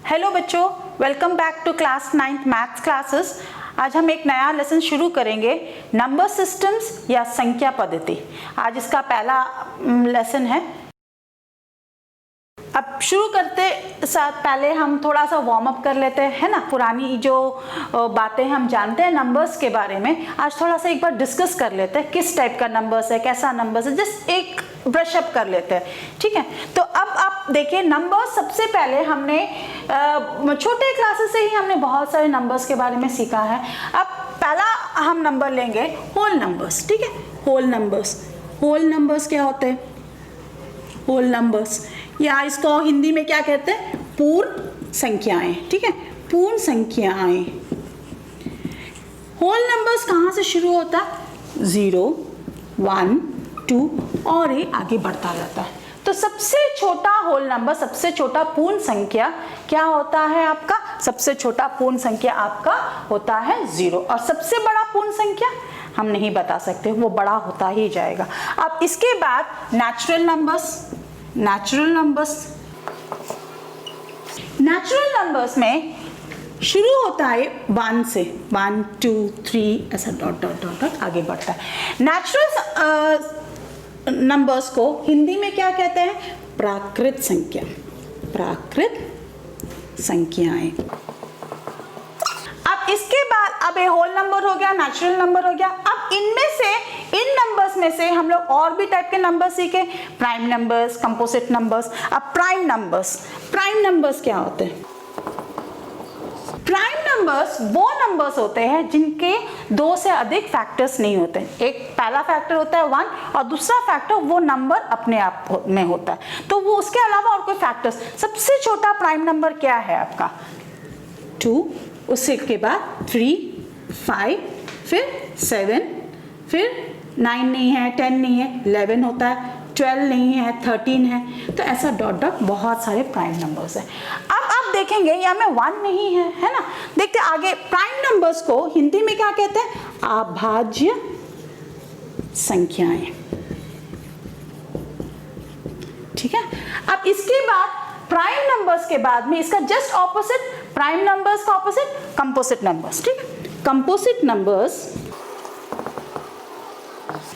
Hello बच्चों, welcome back to class 9th maths classes. आज हम एक नया लेसन शुरू करेंगे, नंबर सिस्टम्स या संख्या पद्धति। आज इसका पहला लेसन है। अब शुरू करते साथ पहले हम थोड़ा सा वार्म अप कर लेते हैं, है ना। पुरानी जो बातें हम जानते हैं नंबर्स के बारे में, आज थोड़ा सा एक बार डिस्कस कर लेते हैं। किस टाइप का नंबर्स है, कैसा नंबर्स है, जस्ट एक ब्रश अप कर लेते हैं, ठीक है। तो अब आप देखिए, नंबर्स सबसे पहले हमने छोटे क्लासेस से ही हमने बहुत सारे नंबर्स के बारे में सीखा है। अब पहला हम नंबर लेंगे होल नंबर्स, ठीक है। होल नंबर्स क्या होते हैं? होल नंबर्स या इसको हिंदी में क्या कहते हैं? पूर्ण संख्याएं, ठीक है। पूर्ण संख्याएं। होल नंबर्स कहाँ से शुरू होता है? 0, 1, 2 और ये आगे बढ़ता जाता है। तो सबसे छोटा होल नंबर, सबसे छोटा पूर्ण संख्या क्या होता है आपका? सबसे छोटा पूर्ण संख्या आपका होता है 0। और सबसे बड़ा पूर्ण संख्या हम नहीं बता सकते, वो बड़ा होता ही जाएगा। अब इसके बाद नेचुरल नंबर्स में शुरू होता है 1 से, 1, 2, 3 ऐसा डॉट डॉट डॉट डॉट आगे बढ़ता है। नेचुरल नंबर्स को हिंदी में क्या कहते हैं? प्राकृत संख्या, प्राकृत संख्याएं। अब इसके बाद, अब ये होल नंबर हो गया, नेचुरल नंबर हो गया। अब इनमें से, इन नंबर्स में से हम लोग और भी टाइप के नंबर सीखे, प्राइम नंबर्स, कंपोजिट नंबर्स। अब प्राइम नंबर्स क्या होते हैं? प्राइम नंबर्स वो नंबर्स होते हैं जिनके 2 से अधिक फैक्टर्स नहीं होते। एक पहला फैक्टर होता है 1 और दूसरा फैक्टर वो नंबर अपने आप में होता है, तो वो उसके अलावा और कोई फैक्टर्स। सबसे छोटा प्राइम नंबर क्या है आपका? 2, उससे के बाद 3, 5, फिर 7, फिर 9 नहीं है, 10 नहीं है, 11 होता है, 12 नहीं है, 13 है। तो ऐसा डॉट डॉट बहुत सारे प्राइम नंबर्स हैं। अब आप देखेंगे यहाँ में 1 नहीं है, है ना। देखते आगे, प्राइम नंबर्स को हिंदी में क्या कहते हैं? अभाज्य संख्याएं, ठीक है। अब इसके बाद प्राइम नंबर्स के बाद में इसका जस्ट ऑपोजिट, प्राइम नंबर्स का ऑपोजिट कंपोजिट नंबर्स, ठीक है। कंपोजिट नंबर्स,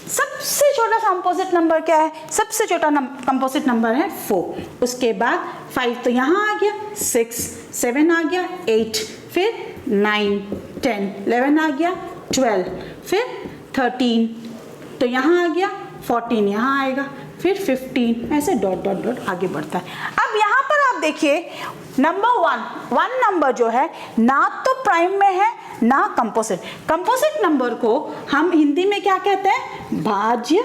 सबसे छोटा कंपोजिट नंबर क्या है? सबसे छोटा कंपोजिट नंबर है 4। उसके बाद 5 तो यहाँ आ गया, 6, 7 आ गया, 8, फिर 9, 10, 11 आ गया, 12, फिर 13 तो यहाँ आ गया, 14 यहाँ आएगा, फिर 15, ऐसे डॉट डॉट डॉट आगे बढ़ता है। अब यहाँ पर आप देखिए, नंबर 1 नंबर जो है ना तो प्राइम में है ना कंपोजिट नंबर को हम हिंदी में क्या कहते हैं? भाज्य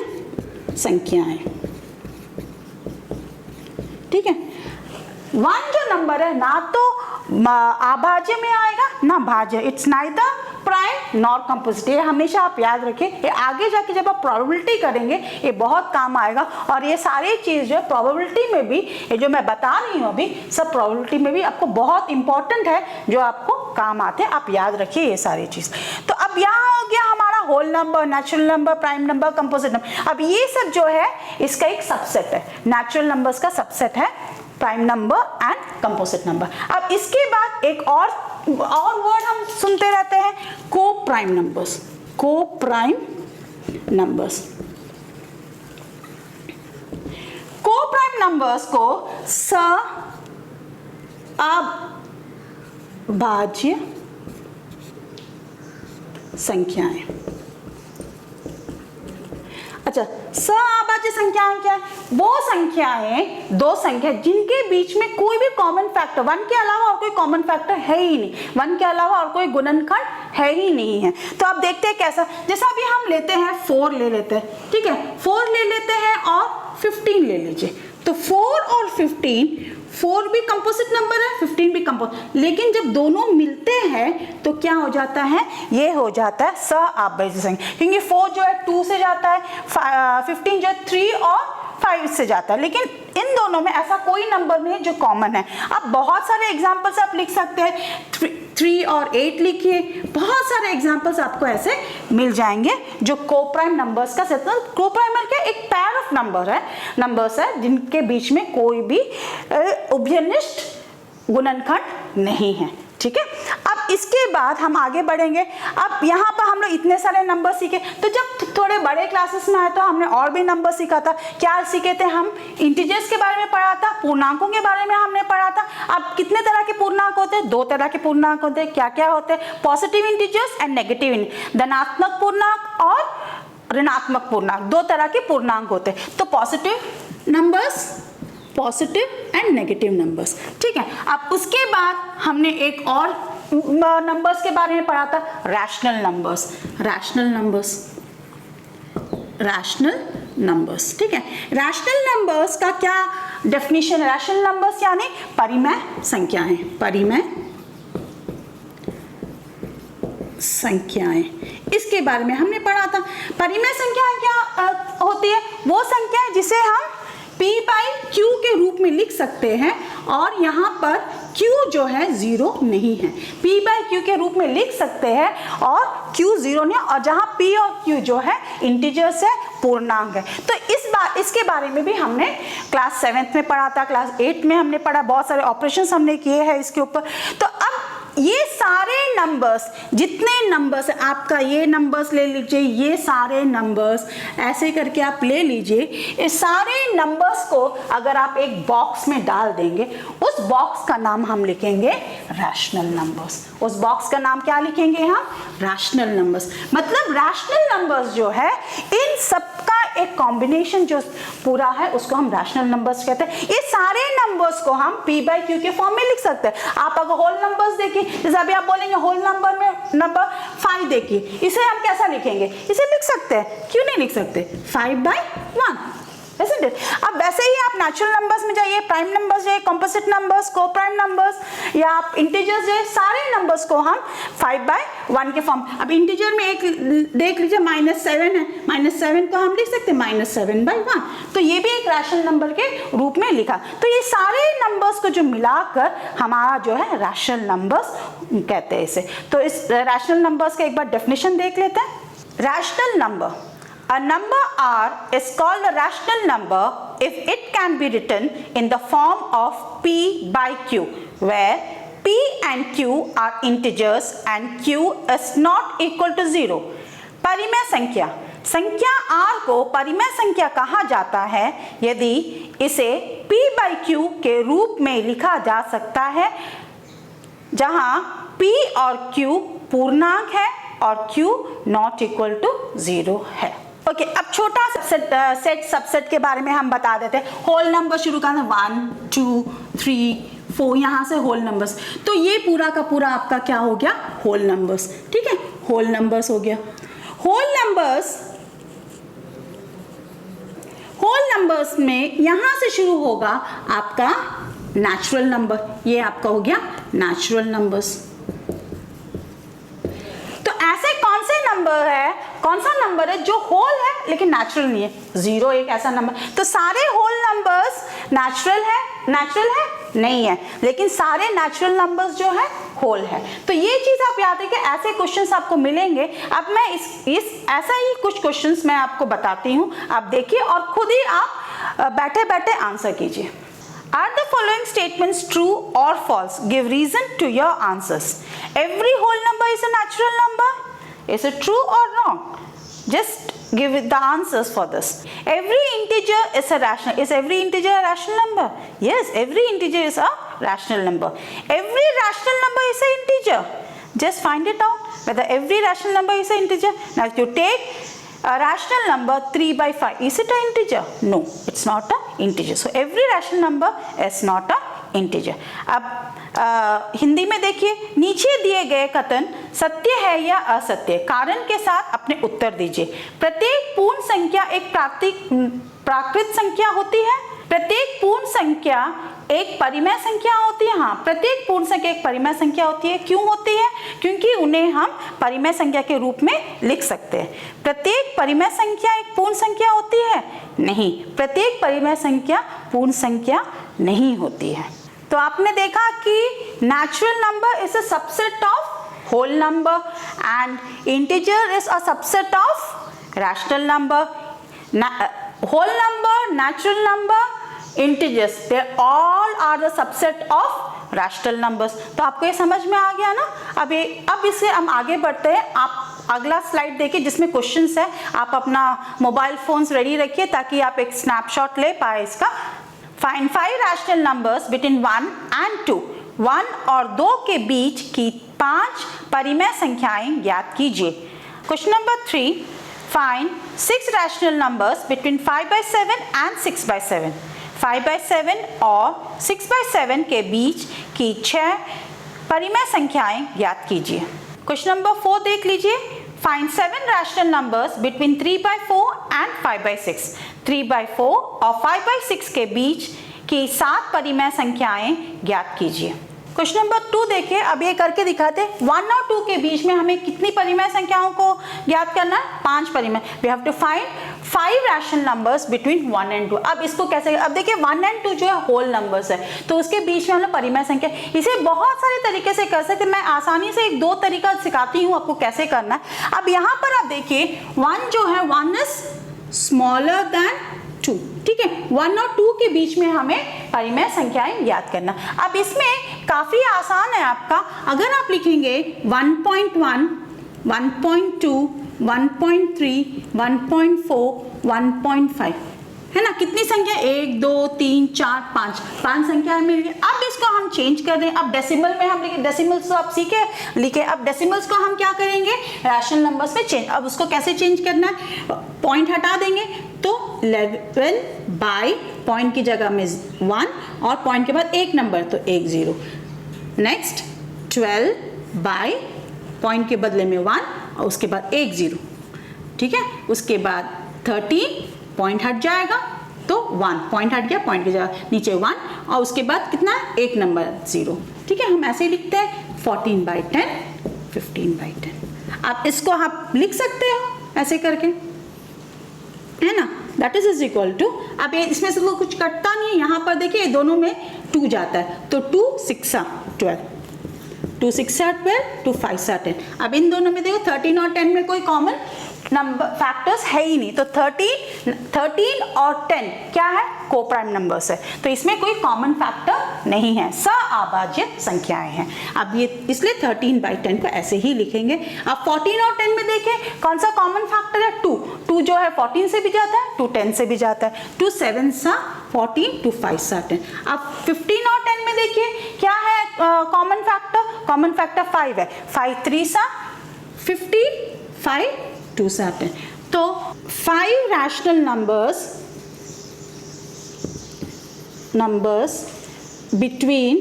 संख्याएं, ठीक है। 1 जो नंबर है ना तो अभाज्य में आएगा ना भाज्य, it's neither prime nor composite. ये हमेशा आप याद रखें, ये आगे जाके जब आप प्रोबेबिलिटी करेंगे ये बहुत काम आएगा। और ये सारी चीज जो है प्रोबेबिलिटी में भी, ये जो मैं बता रही हूँ अभी सब प्रोबेबिलिटी में भी आपको बहुत इंपॉर्टेंट है, जो आपको काम आते हैं। आप याद रखिए ये सारी चीज। तो अब यहाँ हो गया हमारा whole number, natural number, prime number, composite number. अब ये सब जो है इसका एक सबसेट है, नेचुरल नंबर्स का सबसेट है prime number and composite number. अब इसके बाद एक और वर्ड हम सुनते रहते हैं, को प्राइम नंबर्स। को प्राइम नंबर्स को अभाज्य संख्याएं। अच्छा, अभाज्य संख्याएं क्या है? वो संख्याएं, 2 संख्या जिनके बीच में कोई भी कॉमन फैक्टर, 1 के अलावा और कोई कॉमन फैक्टर है ही नहीं, 1 के अलावा और कोई गुणनखंड है ही नहीं है। तो आप देखते हैं कैसा, जैसा अभी हम लेते हैं 4 ले लेते हैं, ठीक है। 4 ले लेते हैं और 15 ले लीजिए। तो 4 और 15, 4 भी कंपोजिट नंबर है, 15 भी कंपोजिट, लेकिन जब दोनों मिलते हैं तो क्या हो जाता है? ये हो जाता है सअभाज्य संख्या, क्योंकि 4 जो है 2 से जाता है, 15 जो है 3 और 5 से जाता है, लेकिन इन दोनों में ऐसा कोई नंबर नहीं है जो कॉमन है। अब बहुत सारे एग्जांपल्स आप लिख सकते हैं, 3 और 8 लिखिए, बहुत सारे एग्जांपल्स आपको ऐसे मिल जाएंगे जो कोप्राइम नंबर्स का सेट। कोप्राइमर क्या? एक पैर ऑफ नंबर्स है जिनके बीच में कोई भी उभयनिष्ठ गुणनखंड नहीं है। ठीक है, अब इसके बाद हम आगे बढ़ेंगे। अब यहाँ पर हम लोग इतने सारे नंबर सीखे, तो जब थोड़े बड़े क्लासेस में आए तो हमने और भी नंबर सीखा था। क्या सीखे थे हम? इंटीजर्स के बारे में पढ़ा था, पूर्णांकों के बारे में हमने पढ़ा था। अब कितने तरह के पूर्णांक होते हैं? 2 तरह के पूर्णांक होते हैं। क्या क्या होते हैं? पॉजिटिव इंटीजर्स एंड नेगेटिव, धनात्मक पूर्णांक और ऋणात्मक पूर्णांक, 2 तरह के पूर्णांक होते हैं। तो positive numbers, positive and negative numbers. ठीक है, अब उसके बाद हमने एक और नंबर्स के बारे में पढ़ा था, rational numbers. Rational numbers, rational numbers. ठीक है, रैशनल नंबर्स का क्या डेफिनेशन? रैशनल नंबर्स यानी परिमेय संख्याएं, परिमेय संख्याएं, इसके बारे में हमने पढ़ा था। परिमेय संख्याएं क्या होती है? वो संख्याएं जिसे हम P by Q के रूप में लिख सकते हैं, और यहाँ पर Q जो है 0 नहीं है। P by Q के रूप में लिख सकते हैं और Q 0 नहीं, और जहाँ P और Q जो है इंटीजर्स है, पूर्णांक है। तो इसके बारे में भी हमने क्लास 7th में पढ़ा था, क्लास 8 में हमने पढ़ा, बहुत सारे ऑपरेशंस हमने किए हैं इसके ऊपर। तो अब ये सारे नंबर्स, जितने नंबर्स आपका, ये नंबर्स ले लीजिए, ये सारे नंबर्स ऐसे करके आप ले लीजिए। इस सारे नंबर्स को अगर आप एक बॉक्स में डाल देंगे, उस बॉक्स का नाम हम लिखेंगे रैशनल नंबर्स। उस बॉक्स का नाम क्या लिखेंगे हम? Rational numbers. मतलब रैशनल नंबर्स जो है, इन सबका एक कॉम्बिनेशन जो पूरा है, उसको हम रैशनल नंबर्स कहते हैं। ये सारे नंबर्स को हम P by Q के फॉर्म में लिख सकते हैं। आप अगर होल नंबर्स देखिए, जैसे अभी आप बोलेंगे होल नंबर में नंबर 5 देखिए, इसे हम कैसा लिखेंगे? इसे लिख सकते हैं, क्यों नहीं लिख सकते? 5 by 1, isn't it? अब वैसे ही आप नेचुरल नंबर्स में जाइए, प्राइम नंबर्स जाइए, कॉम्पोजिट नंबर्स, को प्राइम नंबर्स, या आप इंटीजर्स जाइए, सारे नंबर्स को हम 5 by 1 के फॉर्म। अब इंटीजर में एक देख लीजिए, -7 है, -7 को हम लिख सकते हैं -7 by 1। तो ये भी एक रैशनल नंबर के रूप में लिखा। तो ये सारे नंबर्स को जो मिलाकर हमारा जो है रैशनल नंबर्स कहते हैं इसे। तो इस रैशनल नंबर्स का एक बार डेफिनेशन देख लेते हैं। Rational number, a number R is called a rational number if it can be written in the form of P by Q, where P and Q are integers and Q is not equal to 0. परिमेय संख्या, संख्या R को परिमेय संख्या कहा जाता है यदि इसे P by Q के रूप में लिखा जा सकता है, जहां P और Q पूर्णांक है और Q not equal to 0 है। ओके, अब छोटा सेट सबसेट के बारे में हम बता देते हैं। होल नंबर शुरू करना, 1 2 3 4, यहाँ से होल नंबर्स। तो ये पूरा का पूरा आपका क्या हो गया? Whole numbers. ठीक है, होल नंबर्स हो गया। होल नंबर्स में यहाँ से शुरू होगा आपका नेचुरल नंबर, ये आपका हो गया नेचुरल नंबर्स। तो ऐसे कौन से नंबर है, कौन सा नंबर है जो होल है लेकिन नेचुरल नहीं है? 0 एक ऐसा नंबर। तो सारे होल नंबर्स नेचुरल है? नहीं है, लेकिन सारे नेचुरल नंबर्स जो है होल है। तो ये चीज आप याद रखिए, ऐसे क्वेश्चंस आपको मिलेंगे। अब मैं इस ऐसा ही कुछ क्वेश्चंस मैं आपको बताती हूँ, आप देखिए और खुद ही आप बैठे बैठे आंसर कीजिए। Are the following statements true or false? Give reason to your answers. Every whole number is a natural number. Is it true or wrong? Just give it the answers for this. Every integer is a rational. Is every integer a rational number? Yes, every integer is a rational number. Every rational number is an integer. Just find it out whether every rational number is an integer. Now if you take a rational number 3 by 5, is it an integer? No, it's not an integer. So every rational number is not an integer. अब हिंदी में देखिए, नीचे दिए गए कथन सत्य है या असत्य, कारण के साथ अपने उत्तर दीजिए। प्रत्येक पूर्ण संख्या एक प्राकृत संख्या होती है। प्रत्येक पूर्ण संख्या एक परिमेय संख्या होती है। हाँ, प्रत्येक पूर्ण संख्या एक परिमेय संख्या होती है। क्यों होती है? क्योंकि उन्हें हम परिमेय संख्या के रूप में लिख सकते हैं। प्रत्येक परिमेय संख्या एक पूर्ण संख्या होती है? नहीं, प्रत्येक परिमेय संख्या पूर्ण संख्या नहीं होती है। तो आपने देखा कि natural number is a subset of whole number and integer is a subset of rational number. Whole number, natural number, integers, they all are the subset of rational numbers. तो आपको ये समझ में आ गया ना। अब इससे हम आगे बढ़ते हैं। आप अगला स्लाइड देखिए जिसमें क्वेश्चंस है। आप अपना मोबाइल फोन्स रेडी रखिए ताकि आप एक स्नैपशॉट ले पाए इसका। Find 5 rational numbers between 1 and 2। 1 और 2 के बीच की 5 परिमेय संख्याएं ज्ञात कीजिए। Question number 3, find 6 rational numbers between 5/7 and 6/7। 5/7 और 6/7 के बीच की 6 परिमेय संख्याएं ज्ञात कीजिए। क्वेश्चन नंबर 4 देख लीजिए। Find 7 rational numbers between 3/4 and 5/6। 3/4 और 5/6 के बीच की 7 परिमेय संख्याएं ज्ञात कीजिए। क्वेश्चन नंबर 2 देखिए, अब ये करके दिखाते हैं। 1 और 2 के बीच में हमें कितनी परिमेय संख्याओं को ज्ञात करना है? 5 परिमेय। We have to find 5 rational numbers between 1 and 2। अब इसको कैसे, अब देखिए 1 and 2 जो है होल नंबर्स है, तो उसके बीच में हम लोग परिमेय संख्या, इसे बहुत सारे तरीके से कर सकते हैं। मैं आसानी से 1-2 तरीका सिखाती हूँ आपको कैसे करना है। अब यहाँ पर आप देखिए 1 जो है 1 इज स्मॉलर देन 2, ठीक है। 1 और 2 के बीच में हमें परिमेय संख्याएं ज्ञात करना। अब इसमें काफी आसान है आपका। अगर आप लिखेंगे 1.1, 1.2, 1.3, 1.4, 1.5, है ना। कितनी संख्या? 1, 2, 3, 4, 5 संख्याएं मिल गई। अब इसको हम चेंज कर दें। अब डेसिमल में हम लिखे, डेसिमल्स तो आप सीखे लिखे। अब डेसिमल्स को हम क्या करेंगे? रैशनल नंबर्स में चेंज। अब उसको कैसे चेंज करना है? पॉइंट हटा देंगे तो 11 बाई पॉइंट की जगह में 1 और पॉइंट के बाद एक नंबर तो 1 0। नेक्स्ट 12 बाई पॉइंट के बदले में 1 और उसके बाद 1 0, ठीक है। उसके बाद 13 पॉइंट हट जाएगा तो 1 पॉइंट हट गया, पॉइंट की जगह नीचे 1 और उसके बाद कितना है? एक नंबर 0, ठीक है। हम ऐसे ही लिखते हैं 14/10, 15/10। आप इसको आप लिख सकते हो ऐसे करके, है ना। दैट इज इक्वल टू, अब ये इसमें से कुछ कटता नहीं है। यहाँ पर देखिए दोनों में 2 जाता है तो 2 6 12, 2 6 12, 2 5 10। अब इन दोनों में देखो 13 और 10 में कोई कॉमन नंबर फैक्टर्स है ही नहीं, तो 13 और 10 क्या है? कोप्राइम नंबर्स है, तो इसमें कोई कॉमन फैक्टर नहीं है, सअभाज्य संख्याएं हैं। अब ये इसलिए 13/10 को ऐसे ही लिखेंगे। अब 14 और 10 में देखें कौन सा कॉमन फैक्टर है? 2 जो है 14 से भी जाता है, 2 10 से भी जाता है। 2 7 14, 2 5 10। अब 15 और 10 में देखिए क्या है कॉमन फैक्टर? कॉमन फैक्टर 5 है। 5 3 15, 5 2 10। तो 5 रैशनल नंबर्स बिटवीन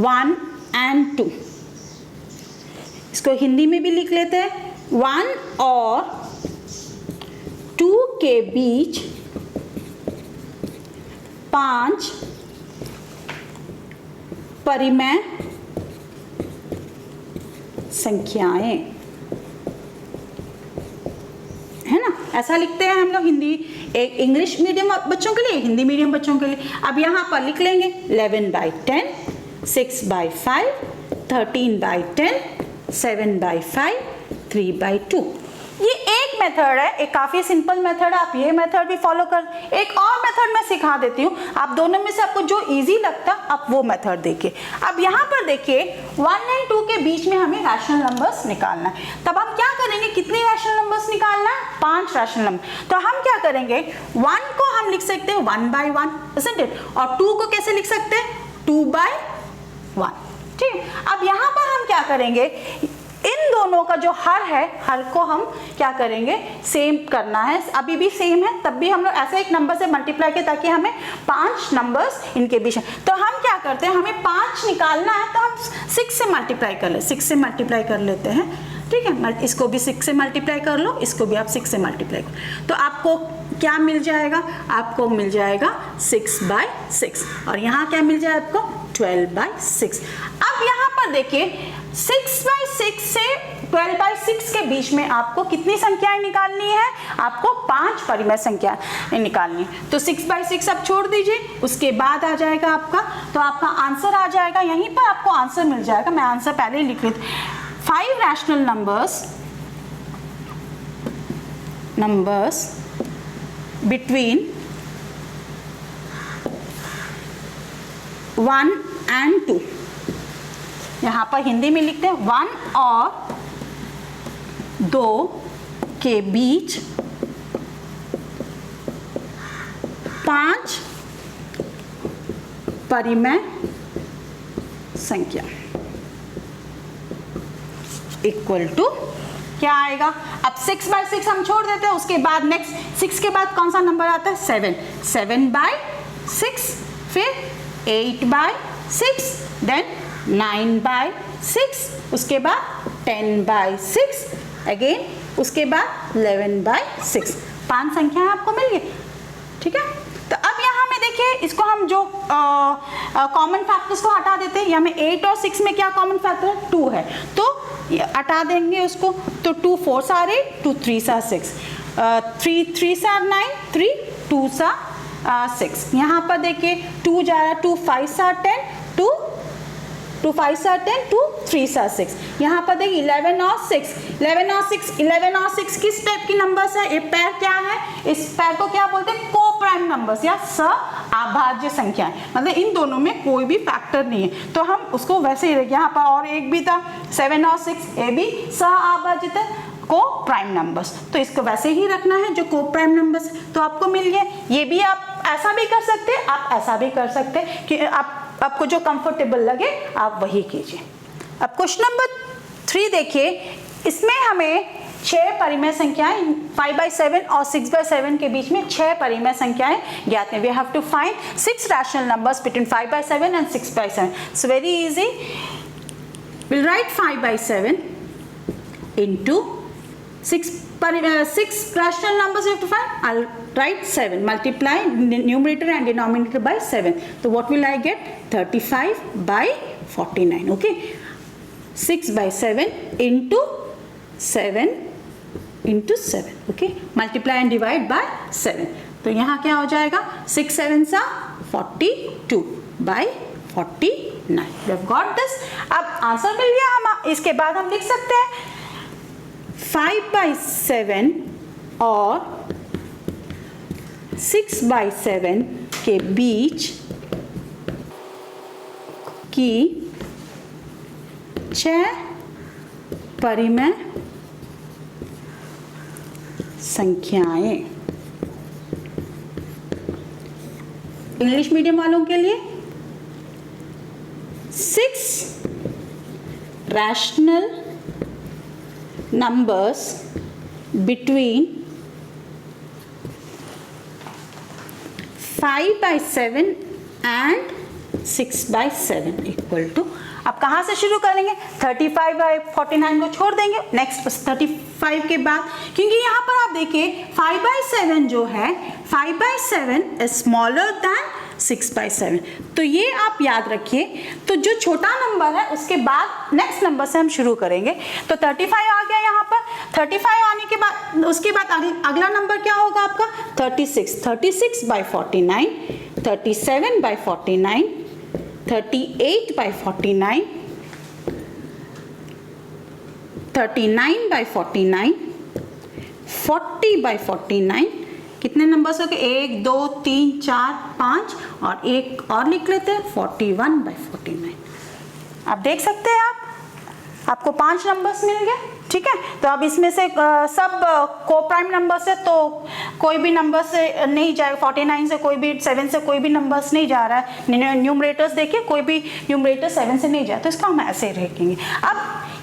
1 and 2, इसको हिंदी में भी लिख लेते हैं। 1 और 2 के बीच 5 परिमेय संख्याएं, है ना। ऐसा लिखते हैं हम लोग हिंदी, एक इंग्लिश मीडियम बच्चों के लिए, हिंदी मीडियम बच्चों के लिए। अब यहाँ पर लिख लेंगे 11/10, 6/5, 13/10, 7/5, 3/2। ये एक मेथड है, एक काफी सिंपल मेथड है। आप ये मेथड भी फॉलो कर। एक और मेथड मैं सिखा देती हूँ, आप दोनों में से आपको जो इजी लगता आप वो मेथड देखिए। अब यहाँ पर देखिए 1 and 2 के बीच में हमें रैशनल नंबर्स निकालना है। तब हम क्या करेंगे? कितने रैशनल नंबर्स निकालना है? 5 रैशनल नंबर। तो हम क्या करेंगे? 1 को हम लिख सकते हैं 1/1, isn't it? और 2 को कैसे लिख सकते हैं? 2/1, ठीक। अब यहाँ पर हम क्या करेंगे? इन दोनों का जो हर है, हर को हम क्या करेंगे? सेम करना है। अभी भी सेम है, तब भी हम लोग ऐसे एक नंबर से मल्टीप्लाई किया ताकि हमें 5 नंबर्स इनके बीच है। तो हम क्या करते हैं? हमें 5 निकालना है तो हम 6 से मल्टीप्लाई कर ले, 6 से मल्टीप्लाई कर लेते हैं, ठीक है। इसको भी 6 से मल्टीप्लाई कर लो, इसको भी आप 6 से मल्टीप्लाई करो, तो आपको क्या मिल जाएगा? आपको मिल जाएगा 6/6 और यहाँ क्या मिल जाएगा आपको? 12/6। अब यहाँ पर देखिए 6/6 से 12/6 के बीच में आपको कितनी संख्याएं निकालनी है? आपको 5 परिमेय संख्या निकालनी है। तो 6/6 आप छोड़ दीजिए, उसके बाद आ जाएगा आपका, तो आपका आंसर आ जाएगा, यहीं पर आपको आंसर मिल जाएगा। मैं आंसर पहले ही लिख लेती हूँ। 5 रैशनल नंबर्स between 1 and 2, यहाँ पर हिंदी में लिखते हैं 1 और 2 के बीच 5 परिमेय संख्या इक्वल टू क्या आएगा। अब 6/6 हम छोड़ देते हैं, उसके बाद नेक्स्ट 6 के बाद कौन सा नंबर आता है 7, 7/6, फिर 8/6, देन 9/6, उसके बाद 10/6, अगेन उसके बाद 11/6। 5 संख्याएं आपको मिल गई, ठीक है। तो अब यहाँ में देखिए, इसको हम जो कॉमन फैक्टर्स को हटा देते हैं। यहाँ में 8 और 6 में क्या कॉमन फैक्टर है, 2 है, तो हटा देंगे उसको। तो 2 4 are 8, 2 3 are 6, 3 3 are 9, 3 2 are 6। यहाँ पर देखिए 2 जा रहा है, 2 5 are 10, 2 5 are 10, 2 3 are 6। यहाँ पर देखिए 11 और 6, 11 और 6 किस टाइप की नंबर्स है, ये पैर क्या है, इस पैर को क्या बोलते हैं, को प्राइम नंबर्स या सअभाज्य संख्याएं, मतलब इन दोनों में कोई भी फैक्टर नहीं है, तो हम उसको वैसे ही रखें। यहाँ पर और एक भी था 7 और 6, ये भी सअभाज्य थे, को प्राइम नंबर्स, तो इसको वैसे ही रखना है जो को प्राइम नंबर्स। तो आपको मिल गया। ये भी आप ऐसा भी कर सकते हैं, आप ऐसा भी कर सकते हैं कि आपको जो कंफर्टेबल लगे आप वही कीजिए। अब क्वेश्चन नंबर 3 देखिए, इसमें हमें 6 परिमेय संख्याएं 5/7 और 6/7 के बीच में 6 परिमेय संख्याएं ज्ञात हैं। We have to find 6 rational numbers between 5/7 and 6/7। So very easy, will write 5/7 into 6 rational numbers you have to find. I'll write 7, multiply numerator and denominator by 7. So what will I get? 35/49. Okay, 6/7 into 7 into 7. Okay, multiply and divide by 7. तो यहाँ क्या हो जाएगा, 6 7s are 42/49. We have got this. अब answer मिल गया। हम इसके बाद हम लिख सकते हैं 5/7 और 6/7 के बीच की 6 परिमेय संख्याएं। इंग्लिश मीडियम वालों के लिए 6 rational numbers between 5/7 and 6/7 equal to, अब कहाँ से शुरू करेंगे, 35/49 को छोड़ देंगे, नेक्स्ट 35 के बाद, क्योंकि यहाँ पर आप देखिए 5/7 जो है 5/7 is smaller than 6/7, तो ये आप याद रखिए। तो जो छोटा नंबर है उसके बाद नेक्स्ट नंबर से हम शुरू करेंगे। तो 35 आ गया यहाँ पर, 35 आने के बाद उसके बाद अगला नंबर क्या होगा आपका 36, 36/49, 37/49, 38/49, 39/49, 40/49। कितने नंबर्स हो गए, 1 2 3 4 5 और एक और लिख लेते हैं 41/49। आप देख सकते हैं, आपको 5 नंबर्स मिल गए, ठीक है। तो अब इसमें से सब को प्राइम नंबर्स है, तो कोई भी नंबर से नहीं जाएगा, 49 से कोई भी, 7 से कोई भी नंबर्स नहीं जा रहा है। न्यूमरेटर्स देखिए, कोई भी न्यूमरेटर 7 से नहीं जाए, तो इसका हम ऐसे ही रखेंगे। अब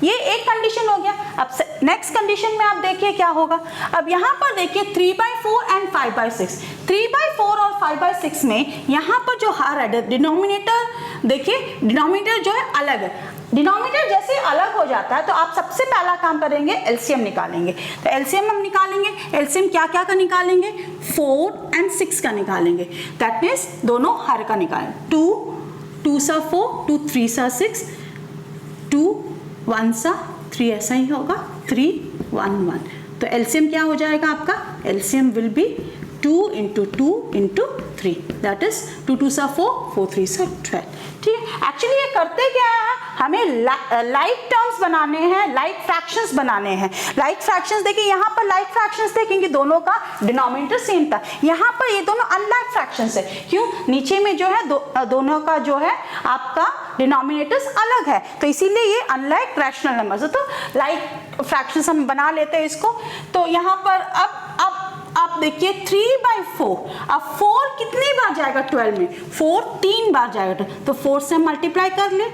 ये एक कंडीशन हो गया। अब नेक्स्ट कंडीशन में आप देखिए क्या होगा। अब यहाँ पर देखिए 3/4 एंड 5/6, 3/4 और 5/6 में यहाँ पर जो हर है डिनोमिनेटर, देखिए डिनोमिनेटर जो है अलग है। डिनोमिनेटर जैसे अलग हो जाता है तो आप सबसे पहला काम करेंगे एलसीएम निकालेंगे। तो एलसीएम हम निकालेंगे, एलसीएम क्या क्या का निकालेंगे, 4 and 6 का निकालेंगे। दैट मीन्स दोनों हर का निकालेंगे। 2 2 सा 4, 2 3 सा 6, 2 1 सा 3, ऐसा ही होगा 3 1 1। तो एलसीएम क्या हो जाएगा आपका, LCM will be 2 into 2 into 3, that is 2 2 सा 4, 4 3 सा 12। ठीक है, एक्चुअली ये करते क्या है, हमें लाइक टर्म्स बनाने हैं, लाइक फ्रैक्शंस बनाने हैं। लाइक फ्रैक्शंस देखिए, यहाँ पर लाइक फ्रैक्शंस थे क्योंकि दोनों का डिनोमिनेटर सेम था। यहाँ पर ये दोनों अनलाइक फ्रैक्शंस है, क्यों, नीचे में जो है दोनों का जो है आपका डिनोमिनेटर्स अलग है, तो इसीलिए ये अनलाइक रैशनल नंबर्स है। तो लाइक फ्रैक्शंस हम बना लेते हैं इसको। तो यहाँ पर अब आप देखिए 3/4, अब 4 कितनी बार जाएगा 12 में, 4 3 बार जाएगा, तो 4 से हम मल्टीप्लाई कर ले,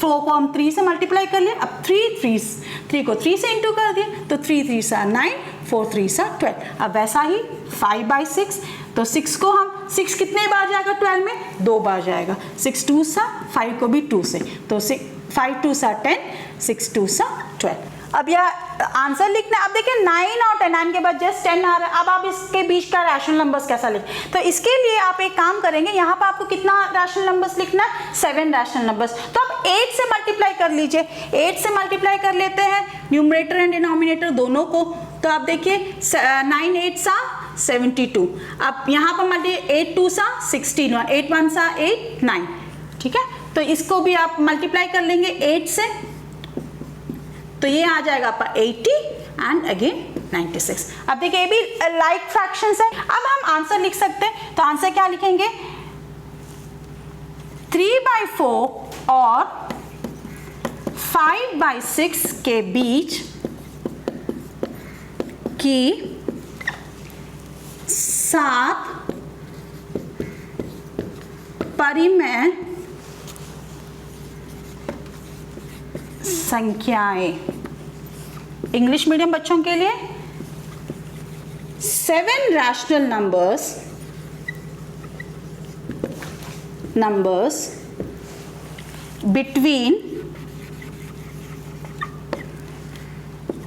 4 को हम 3 से मल्टीप्लाई कर ले। अब 3 को 3 से इंटू कर दिए, तो 3 3 सा 9, 4 3 सा 12। अब वैसा ही 5/6, तो 6 को हम 6 कितने बार जाएगा 12 में, 2 बार जाएगा, 6 2 सा 5 को भी 2 से, तो 5 2 सा 10, 6 2 सा 12। अब यह आंसर लिखना है। अब देखिए 9 और 9 के बाद जस्ट 10 आ रहा है। अब आप इसके बीच का रैशनल नंबर्स कैसा लिख, तो इसके लिए आप एक काम करेंगे, यहाँ पर आपको कितना रैशनल नंबर्स लिखना है, 7 रैशनल नंबर्स। तो आप 8 से मल्टीप्लाई कर लीजिए, 8 से मल्टीप्लाई कर लेते हैं न्यूमरेटर एंड डिनोमिनेटर दोनों को। तो आप देखिए 9 8 सा 72, अब यहाँ पर 8 2 सा 16, 8 1 सा 8 9। ठीक है, तो इसको भी आप मल्टीप्लाई कर लेंगे 8 से, तो ये आ जाएगा आपका 80 एंड अगेन 96। अब देखिए ये भी लाइक फ्रैक्शंस है। अब हम आंसर लिख सकते हैं, तो आंसर क्या लिखेंगे, 3/4 और 5/6 के बीच की 7 परिमेय संख्याएं। इंग्लिश मीडियम बच्चों के लिए 7 rational numbers between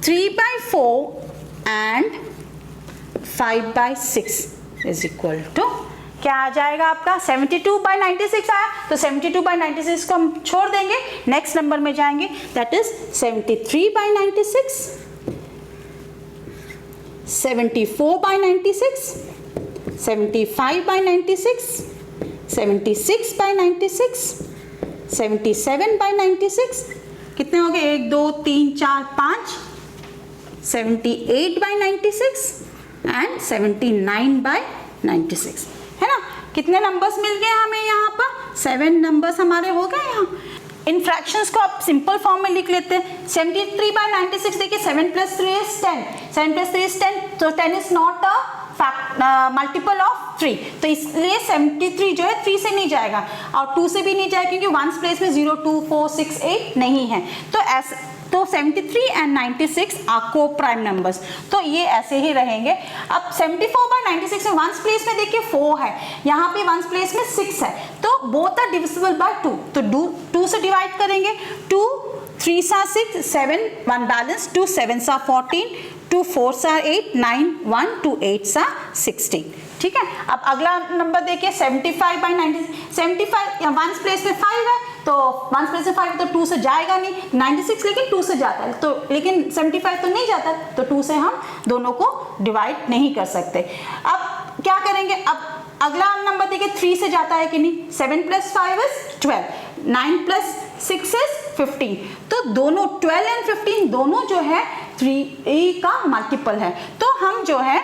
3/4 and 5/6 is equal to क्या आ जाएगा आपका, 72/96 आया, तो 72/96 को हम छोड़ देंगे, नेक्स्ट नंबर में जाएंगे, दैट इज 73/96, 74/96, 75/96, 76/96, 77/96, कितने हो गए, 1 2 3 4 5, 78/96 एंड 79/96, है ना। कितने नंबर्स मिल गए हमें यहाँ पर, 7 नंबर्स हमारे हो गए यहाँ। इन फ्रैक्शंस को आप सिंपल फॉर्म में लिख लेते हैं। 73/96 देखिए 7 + 3 is 10, 7 + 3 is 10, तो 10 is not a multiple of 3, तो इसलिए 73 जो है 3 से नहीं जाएगा और 2 से भी नहीं जाएगा, क्योंकि 1s प्लेस में 0 2 4 6 8 नहीं है। तो 73 एंड 96 आर को प्राइम नंबर्स, तो ये ऐसे ही रहेंगे। अब 74/96 में 1s प्लेस में देखिए 4 है, यहाँ पे 1s प्लेस में 6 है, तो बोथ आर डिविजिबल बाय 2, तो 2 से डिवाइड करेंगे, 2 3 सा 6 7 1 बैलेंस, 2 7 सा 14, 2 4 सा 8 9 1 2 8 सा 16। ठीक है, अब अगला नंबर देखिए 75/96, 75 या 1s प्लेस में 5 है, तो 1s प्लेस में 5 तो 2 से जाएगा नहीं, 96 लेकिन 2 से जाता है, तो लेकिन 75 तो नहीं जाता, तो 2 से हम दोनों को डिवाइड नहीं कर सकते। अब क्या करेंगे, अब अगला नंबर देखिए 3 से जाता है कि नहीं, 7 + 5 is 12, 9 + 6 is 15, तो दोनों 12 एंड 15 दोनों जो है 3 का मल्टीपल है, तो हम जो है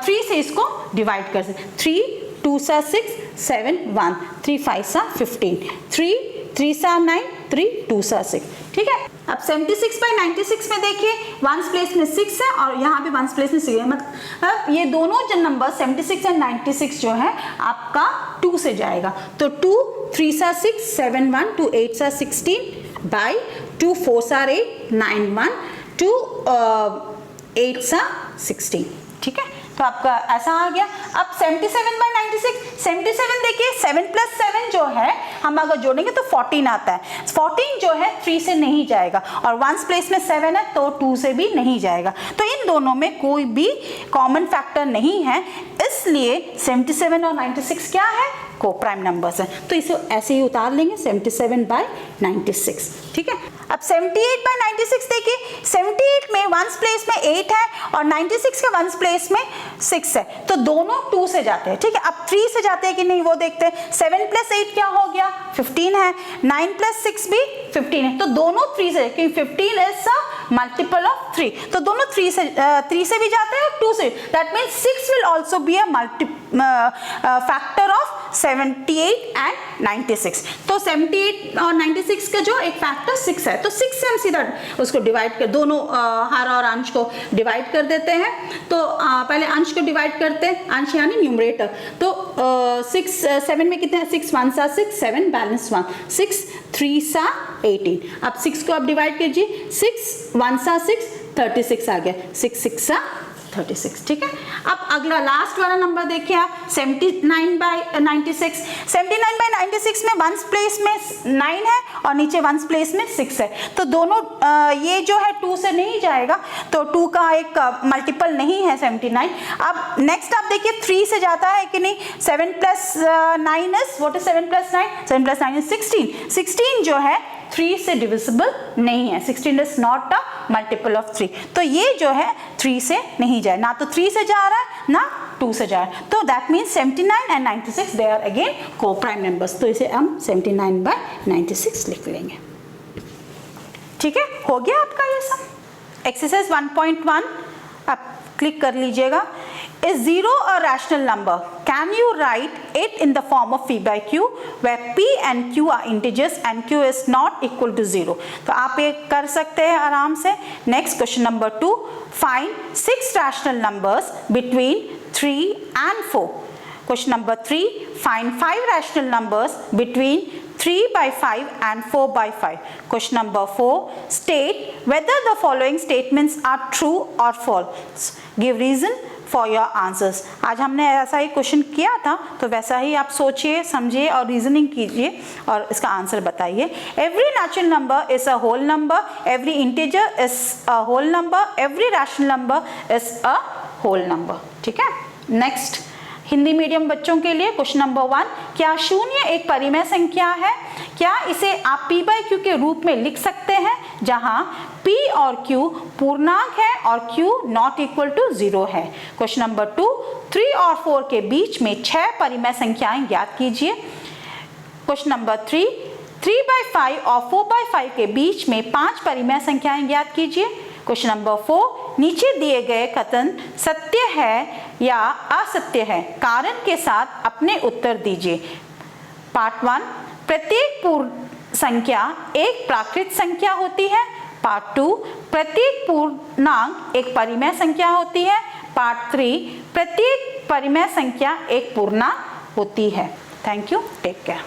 3 से इसको डिवाइड कर सकते, 3 2 सा 6 7 1 3 5 सा 15, 3 3 सा 9 3 2 सा 6। ठीक है, अब 76/96 में देखिए 1s प्लेस में 6 है और यहाँ पे 1s प्लेस में 6 है, मतलब ये दोनों जो नंबर 76 एंड 96 जो है आपका 2 से जाएगा, तो 2 3 सा 6 7 1 2 8 सा 16 बाई 2 4 सा 8 9 1 2 8 सा 16। ठीक है, तो आपका ऐसा आ गया। अब 77/96, 77 देखिए 7 + 7 जो है हम अगर जोड़ेंगे तो 14 आता है, 14 जो है 3 से नहीं जाएगा और 1s प्लेस में 7 है तो 2 से भी नहीं जाएगा, तो इन दोनों में कोई भी कॉमन फैक्टर नहीं है, इसलिए 77 और 96 क्या है, को प्राइम नंबर्स हैं। तो इसे ऐसे ही उतार लेंगे 77/96, ठीक है। अब 78/96 देखिए, 78 में वंस प्लेस में 8 है और 96 के वंस प्लेस में 6 है, तो दोनों 2 से जाते हैं, ठीक है। अब 3 से जाते हैं कि नहीं वो देखते हैं। 7 + 8 क्या हो गया, 15 है। 9 + 6 भी 15 है, तो दोनों 3 से, क्योंकि 15 इज अ मल्टीपल ऑफ 3, तो दोनों 3 से भी जाते हैं और 2 से। That means 6 will also be a factor of 78 and 96। तो 78 और 96 का जो एक फैक्टर 6 है, तो 6 से हम सीधा उसको डिवाइड कर, दोनों हर और अंश को डिवाइड कर देते हैं। तो पहले अंश को डिवाइड करते हैं, अंश यानी न्यूमरेटर। तो 7 में कितने हैं, 6 1 सा 6, 7 बैलेंस 1, 6 3 सा 18। अब 6 को आप डिवाइड कीजिए, 6 1 सा 6, 36 आ गया, 6 6 सा 36, ठीक है। अब अगला लास्ट वाला नंबर देखिए आप, 79/96। 79/96 में वंस प्लेस में 9 है और नीचे वंस प्लेस में 6 है, तो दोनों ये जो है 2 से नहीं जाएगा, तो 2 का एक मल्टीपल नहीं है 79। अब नेक्स्ट आप देखिए 3 से जाता है कि नहीं। 7 + 9 इज व्हाट इज 7 + 9, 7 + 9 इज 16। 16 जो है 3 से डिविजिबल नहीं है, 16 is not a multiple of 3, तो ये जो है 3 से नहीं जाए, ना तो 3 से जा रहा है ना 2 से जा रहा है। तो that means 79 and 96 they are again coprime numbers, तो इसे हम 79/96 लिख लेंगे, ठीक है। हो गया आपका ये सब। एक्सरसाइज 1.1 आप क्लिक कर लीजिएगा। Is 0 a rational number? Can you write it in the form of P by Q where P and Q are integers and Q is not equal to 0? तो आप ये कर सकते हैं आराम से। Next question number 2, find 6 rational numbers between 3 and 4. Question number 3, find 5 rational numbers between 3/5 and 4/5. Question number 4, state whether the following statements are true or false. Give reason for your answers. आज हमने ऐसा ही question किया था, तो वैसा ही आप सोचिए, समझिए और रीजनिंग कीजिए और इसका आंसर बताइए। Every natural number is a whole number. Every integer is a whole number. Every rational number is a whole number. ठीक है। नेक्स्ट हिंदी मीडियम बच्चों के लिए क्वेश्चन नंबर 1, क्या शून्य एक परिमेय संख्या है? क्या इसे आप P by Q के रूप में लिख सकते हैं जहां P और Q पूर्णांक है और Q नॉट इक्वल टू 0 है? क्वेश्चन नंबर 2, 3 और 4 के बीच में 6 परिमेय संख्याएं ज्ञात कीजिए। क्वेश्चन नंबर 3, 3/5 और 4/5 के बीच में 5 परिमेय संख्याएं ज्ञात कीजिए। क्वेश्चन नंबर 4, नीचे दिए गए कथन सत्य है या असत्य है? कारण के साथ अपने उत्तर दीजिए। पार्ट 1, प्रत्येक पूर्ण संख्या एक प्राकृत संख्या होती है। पार्ट 2, प्रत्येक पूर्णांक एक परिमेय संख्या होती है। पार्ट 3, प्रत्येक परिमेय संख्या एक पूर्णांक होती है। Thank you, take care.